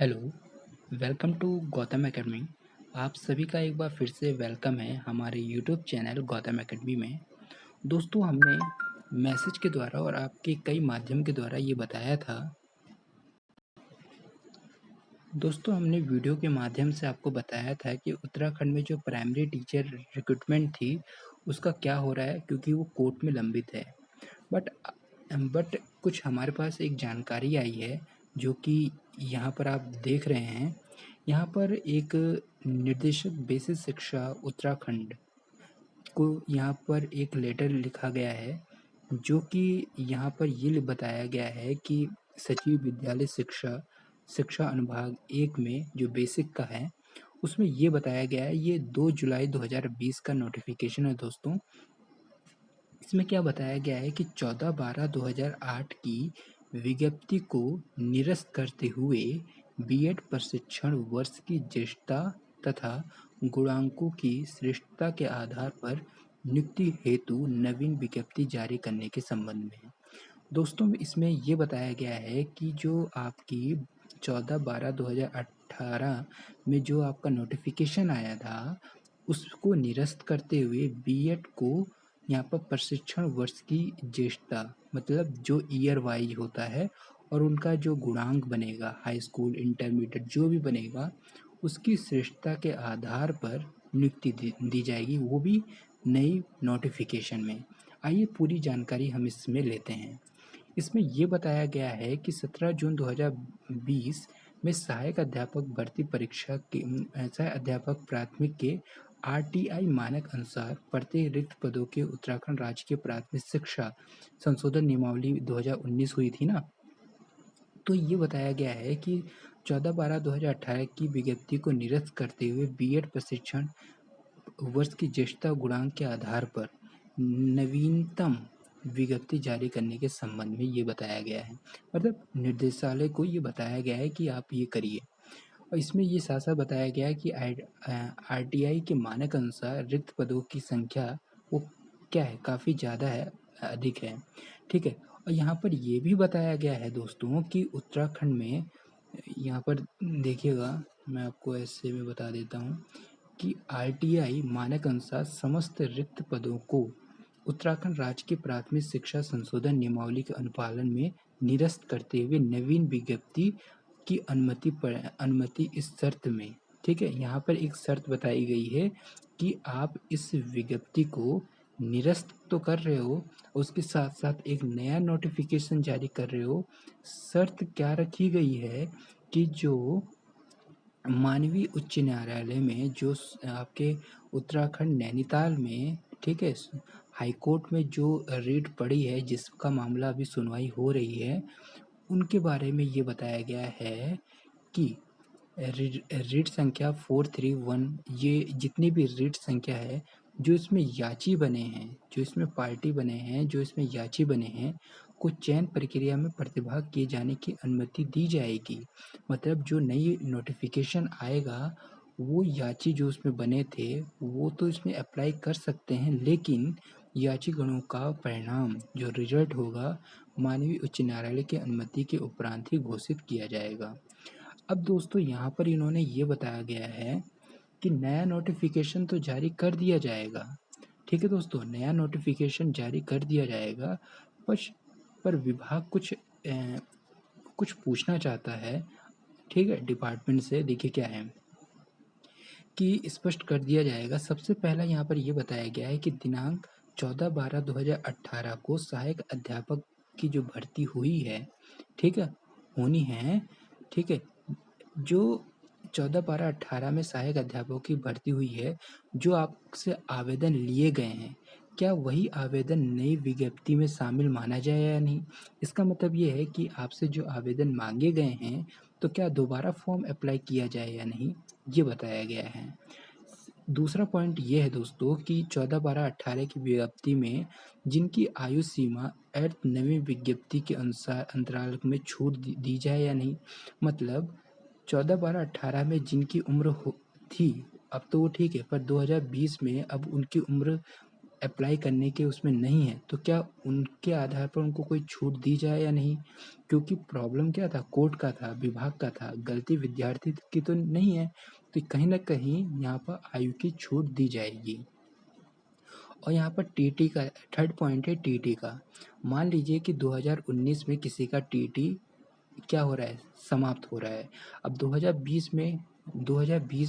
Hello, welcome to Gautam academy. आप सभी का एक बार फिर से वेलकम है हमारे यूट्यूब चैनल गौतम एकेडमी में। दोस्तों, हमने मैसेज के द्वारा और आपके कई माध्यम के द्वारा ये बताया था। दोस्तों, हमने वीडियो के माध्यम से आपको बताया था कि उत्तराखंड में जो प्राइमरी टीचर रिक्रूटमेंट थी, उसका क्या हो रहा है, क्योंकि वो कोर्ट में लंबित है। बट बट कुछ हमारे पास एक जानकारी आई है, जो कि यहाँ पर आप देख रहे हैं। यहाँ पर एक निर्देशक बेसिक शिक्षा उत्तराखंड को यहाँ पर एक लेटर लिखा गया है, जो कि यहाँ पर ये बताया गया है कि सचिव विद्यालय शिक्षा शिक्षा अनुभाग 1 में जो बेसिक का है, उसमें ये बताया गया है। ये 2 जुलाई 2020 का नोटिफिकेशन है दोस्तों। इसमें क्या बताया गया है कि 14/12/2008 की विज्ञप्ति को निरस्त करते हुए बीएड प्रशिक्षण वर्ष की ज्येष्ठता तथा गुणांकों की श्रेष्ठता के आधार पर नियुक्ति हेतु नवीन विज्ञप्ति जारी करने के संबंध में। दोस्तों, इसमें ये बताया गया है कि जो आपकी 14/12/2018 में जो आपका नोटिफिकेशन आया था, उसको निरस्त करते हुए बीएड को यहाँ पर प्रशिक्षण वर्ष की ज्येष्ठता, मतलब जो ईयर वाइज होता है, और उनका जो गुणांक बनेगा, हाई स्कूल इंटरमीडिएट जो भी बनेगा, उसकी श्रेष्ठता के आधार पर नियुक्ति दी जाएगी, वो भी नई नोटिफिकेशन में। आइए पूरी जानकारी हम इसमें लेते हैं। इसमें ये बताया गया है कि 17 जून 2020 में सहायक अध्यापक भर्ती परीक्षा के सहायक अध्यापक प्राथमिक के आरटीआई मानक अनुसार प्रत्येक रिक्त पदों के उत्तराखंड राज्य के प्राथमिक शिक्षा संशोधन नियमावली 2019 हुई थी ना। तो ये बताया गया है कि 14/12/2018 की विज्ञप्ति को निरस्त करते हुए बीएड प्रशिक्षण वर्ष की ज्येष्ठता गुणांक के आधार पर नवीनतम विज्ञप्ति जारी करने के संबंध में ये बताया गया है। मतलब निर्देशालय को ये बताया गया है कि आप ये करिए। और इसमें ये साफ-साफ बताया गया है कि आरटीआई के मानक अनुसार रिक्त पदों की संख्या वो क्या है, काफ़ी ज़्यादा है, अधिक है। ठीक है? और यहाँ पर ये भी बताया गया है दोस्तों कि उत्तराखंड में, यहाँ पर देखिएगा, मैं आपको ऐसे में बता देता हूँ कि आरटीआई मानक अनुसार समस्त रिक्त पदों को उत्तराखंड राज्य की प्राथमिक शिक्षा संशोधन नियमावली के अनुपालन में निरस्त करते हुए नवीन विज्ञप्ति की अनुमति इस शर्त में, ठीक है, यहाँ पर एक शर्त बताई गई है कि आप इस विज्ञप्ति को निरस्त तो कर रहे हो, उसके साथ साथ एक नया नोटिफिकेशन जारी कर रहे हो। शर्त क्या रखी गई है कि जो माननीय उच्च न्यायालय में जो आपके उत्तराखंड नैनीताल में, ठीक है, हाई कोर्ट में जो रेट पड़ी है, जिसका मामला अभी सुनवाई हो रही है, उनके बारे में ये बताया गया है कि रीट संख्या 431, ये जितनी भी रीट संख्या है, जो इसमें याची बने हैं, जो इसमें पार्टी बने हैं, जो इसमें याची बने हैं, को चयन प्रक्रिया में प्रतिभाग किए जाने की अनुमति दी जाएगी। मतलब जो नई नोटिफिकेशन आएगा, वो याची जो उसमें बने थे, वो तो इसमें अप्लाई कर सकते हैं, लेकिन याचीगणों का परिणाम जो रिजल्ट होगा, माननीय उच्च न्यायालय की अनुमति के उपरांत ही घोषित किया जाएगा। अब दोस्तों, यहाँ पर इन्होंने ये बताया गया है कि नया नोटिफिकेशन तो जारी कर दिया जाएगा। ठीक है दोस्तों, नया नोटिफिकेशन जारी कर दिया जाएगा, बस पर विभाग कुछ पूछना चाहता है, ठीक है, डिपार्टमेंट से। देखिए क्या है कि स्पष्ट कर दिया जाएगा। सबसे पहला यहाँ पर ये बताया गया है कि दिनांक 14/12/2018 को सहायक अध्यापक की जो भर्ती हुई है, ठीक है, होनी है, ठीक है, जो 14/12/18 में सहायक अध्यापकों की भर्ती हुई है, जो आपसे आवेदन लिए गए हैं, क्या वही आवेदन नई विज्ञप्ति में शामिल माना जाए या नहीं? इसका मतलब ये है कि आपसे जो आवेदन मांगे गए हैं, तो क्या दोबारा फॉर्म अप्लाई किया जाए या नहीं, ये बताया गया है। दूसरा पॉइंट ये है दोस्तों कि 14/12/18 की विज्ञप्ति में जिनकी आयु सीमा अर्थ नवी विज्ञप्ति के अनुसार अंतराल में छूट दी जाए या नहीं। मतलब 14/12/18 में जिनकी उम्र थी, अब तो वो ठीक है, पर 2020 में अब उनकी उम्र अप्लाई करने के उसमें नहीं है, तो क्या उनके आधार पर उनको कोई छूट दी जाए या नहीं? क्योंकि प्रॉब्लम क्या था, कोर्ट का था, विभाग का था, गलती विद्यार्थी की तो नहीं है, तो कहीं न कहीं यहाँ पर आयु की छूट दी जाएगी। और यहाँ पर टीटी का थर्ड पॉइंट है, टीटी का। मान लीजिए कि 2019 में किसी का टीटी क्या हो रहा है, समाप्त हो रहा है। अब 2020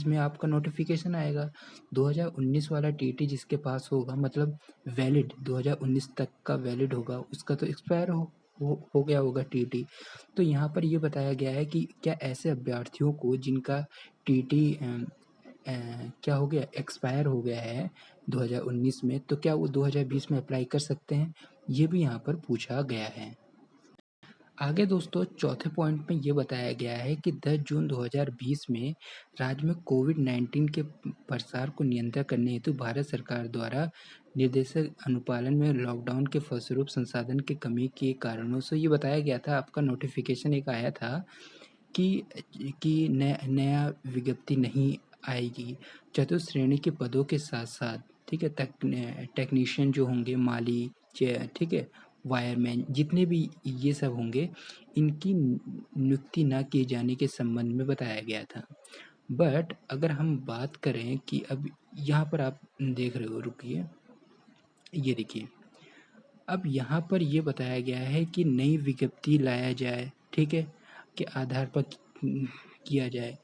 में आपका नोटिफिकेशन आएगा। 2019 वाला टीटी जिसके पास होगा, मतलब वैलिड 2019 तक का वैलिड होगा, उसका तो एक्सपायर हो गया होगा टीटी। तो यहाँ पर ये बताया गया है कि क्या ऐसे अभ्यर्थियों को जिनका टीटी क्या हो गया, एक्सपायर हो गया है 2019 में, तो क्या वो 2020 में अप्लाई कर सकते हैं? ये भी यहाँ पर पूछा गया है। आगे दोस्तों चौथे पॉइंट में ये बताया गया है कि 10 जून 2020 में राज्य में कोविड-19 के प्रसार को नियंत्रण करने हेतु भारत सरकार द्वारा निर्देशक अनुपालन में लॉकडाउन के फलस्वरूप संसाधन की कमी के कारणों से ये बताया गया था, आपका नोटिफिकेशन एक आया था कि नया विज्ञप्ति नहीं आएगी। चतुर्थ श्रेणी के पदों के साथ-साथ, ठीक है, टेक्नीशियन जो होंगे, माली, ठीक है, वायरमैन, जितने भी ये सब होंगे, इनकी नियुक्ति न किए जाने के संबंध में बताया गया था। बट अगर हम बात करें कि अब यहाँ पर आप देख रहे हो, रुकिए, ये देखिए, अब यहाँ पर ये बताया गया है कि नई विज्ञप्ति लाया जाए, ठीक है, के आधार पर किया जाए।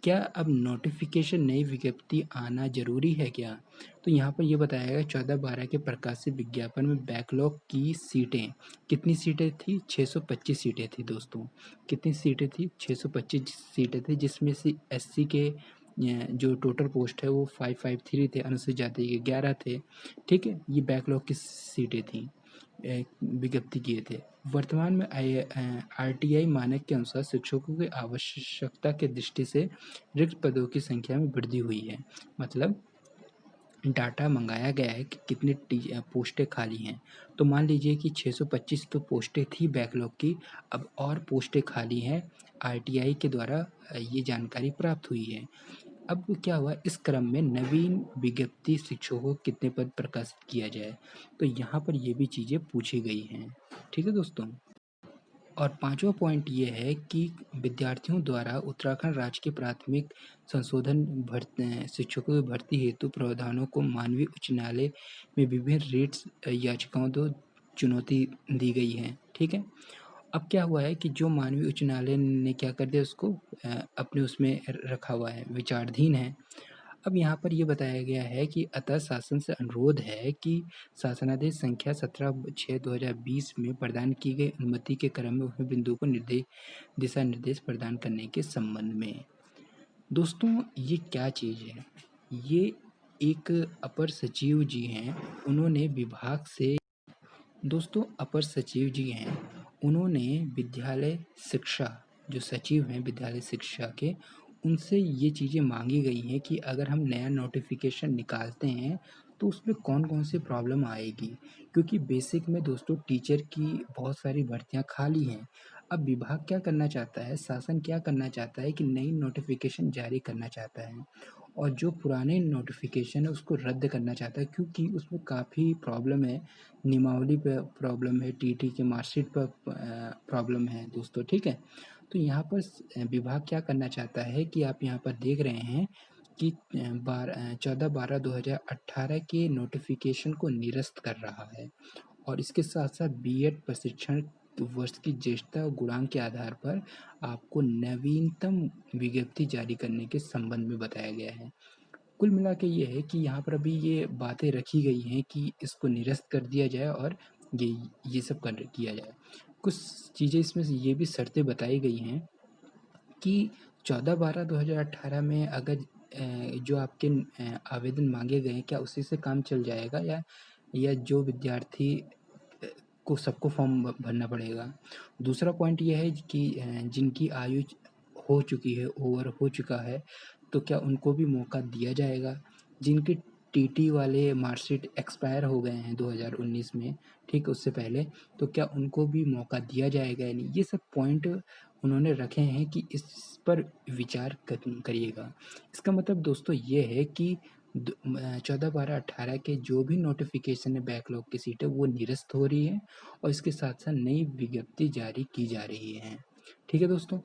क्या अब नोटिफिकेशन नई विज्ञप्ति आना ज़रूरी है क्या? तो यहाँ पर ये बताया गया 14/12 के प्रकाशित विज्ञापन में बैकलॉग की सीटें, कितनी सीटें थी? 625 सीटें थी दोस्तों। कितनी सीटें थी? 625 सीटें थी, जिसमें से एससी के जो टोटल पोस्ट है वो 553 थे, अनुसूचित जाति के 11 थे, ठीक है। ये बैकलॉग की सीटें थी, विज्ञप्ति किए थे। वर्तमान में आरटीआई मानक के अनुसार शिक्षकों की आवश्यकता के दृष्टि से रिक्त पदों की संख्या में वृद्धि हुई है। मतलब डाटा मंगाया गया है कि कितनी पोस्टें खाली हैं। तो मान लीजिए कि 625 तो पोस्टें थी बैकलॉग की, अब और पोस्टें खाली हैं, आरटीआई के द्वारा ये जानकारी प्राप्त हुई है। अब क्या हुआ, इस क्रम में नवीन विज्ञप्ति शिक्षकों को कितने पद प्रकाशित किया जाए, तो यहाँ पर ये भी चीज़ें पूछी गई हैं, ठीक है दोस्तों। और पांचवा पॉइंट ये है कि विद्यार्थियों द्वारा उत्तराखंड राज्य के प्राथमिक संशोधन शिक्षकों की भर्ती हेतु प्रावधानों को माननीय उच्च न्यायालय में विभिन्न रिट्स याचिकाओं को चुनौती दी गई है, ठीक है। अब क्या हुआ है कि जो माननीय उच्च न्यायालय ने क्या कर दिया, उसको अपने उसमें रखा हुआ है, विचाराधीन है। अब यहाँ पर ये बताया गया है कि अतः शासन से अनुरोध है कि शासनादेश संख्या 17/6/2020 में प्रदान की गई अनुमति के क्रम में उन्हें बिंदुओं को दिशा निर्देश प्रदान करने के संबंध में। दोस्तों ये क्या चीज़ है, ये एक अपर सचिव जी हैं, उन्होंने विभाग से, दोस्तों अपर सचिव जी हैं, उन्होंने विद्यालय शिक्षा, जो सचिव हैं विद्यालय शिक्षा के, उनसे ये चीज़ें मांगी गई हैं कि अगर हम नया नोटिफिकेशन निकालते हैं तो उसमें कौन कौन सी प्रॉब्लम आएगी, क्योंकि बेसिक में दोस्तों टीचर की बहुत सारी भर्तियां खाली हैं। अब विभाग क्या करना चाहता है, शासन क्या करना चाहता है कि नई नोटिफिकेशन जारी करना चाहता है, और जो पुराने नोटिफिकेशन है उसको रद्द करना चाहता है, क्योंकि उसमें काफ़ी प्रॉब्लम है, नियमावली पे प्रॉब्लम है, टीटी के मार्कशीट पर प्रॉब्लम है दोस्तों, ठीक है। तो यहाँ पर विभाग क्या करना चाहता है कि आप यहाँ पर देख रहे हैं कि 14/12/2018 के नोटिफिकेशन को निरस्त कर रहा है, और इसके साथ साथ बीएड प्रशिक्षण वर्ष की ज्येष्ठता और गुणांक के आधार पर आपको नवीनतम विज्ञप्ति जारी करने के संबंध में बताया गया है। कुल मिला के ये है कि यहाँ पर अभी ये बातें रखी गई हैं कि इसको निरस्त कर दिया जाए और ये सब किया जाए। कुछ चीज़ें इसमें से ये भी शर्तें बताई गई हैं कि 14/12/2018 में अगर जो आपके आवेदन मांगे गए हैं, क्या उसी से काम चल जाएगा, या जो विद्यार्थी को सबको फॉर्म भरना पड़ेगा। दूसरा पॉइंट ये है कि जिनकी आयु हो चुकी है, ओवर हो चुका है, तो क्या उनको भी मौका दिया जाएगा। जिनके टीटी वाले मार्कशीट एक्सपायर हो गए हैं 2019 में, ठीक उससे पहले, तो क्या उनको भी मौका दिया जाएगा या नहीं। ये सब पॉइंट उन्होंने रखे हैं कि इस पर विचार करिएगा। इसका मतलब दोस्तों ये है कि 14, 12, 18 के जो भी नोटिफिकेशन है बैकलॉग की सीटें वो निरस्त हो रही है और इसके साथ साथ नई विज्ञप्ति जारी की जा रही है। ठीक है दोस्तों,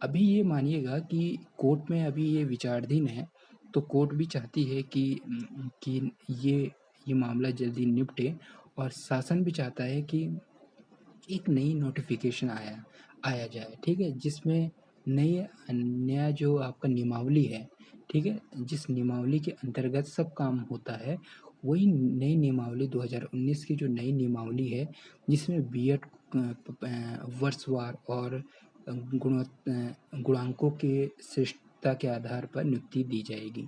अभी ये मानिएगा कि कोर्ट में अभी ये विचाराधीन है, तो कोर्ट भी चाहती है कि ये मामला जल्दी निपटे और शासन भी चाहता है कि एक नई नोटिफिकेशन आया जाए, ठीक है, जिसमें नया जो आपका नियमावली है, ठीक है, जिस नियमावली के अंतर्गत सब काम होता है, वही नई नियमावली 2019 की जो नई नियमावली है, जिसमें बीएड वर्षवार और गुणांकों के श्रेष्ठता के आधार पर नियुक्ति दी जाएगी।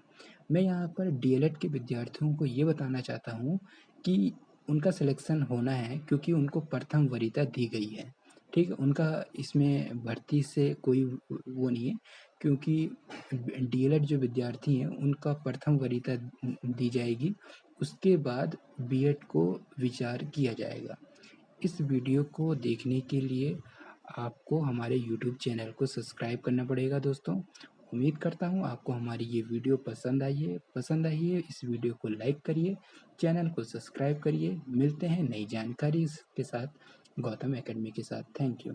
मैं यहाँ पर डीएलएड के विद्यार्थियों को ये बताना चाहता हूँ कि उनका सिलेक्शन होना है क्योंकि उनको प्रथम वरीयता दी गई है, ठीक है? उनका इसमें भर्ती से कोई वो नहीं है, क्योंकि डीएलएड जो विद्यार्थी हैं उनका प्रथम वरीयता दी जाएगी, उसके बाद बीएड को विचार किया जाएगा। इस वीडियो को देखने के लिए आपको हमारे यूट्यूब चैनल को सब्सक्राइब करना पड़ेगा दोस्तों। उम्मीद करता हूँ आपको हमारी ये वीडियो पसंद आई है। इस वीडियो को लाइक करिए, चैनल को सब्सक्राइब करिए। मिलते हैं नई जानकारी के साथ गौतम एकेडमी के साथ। Thank you.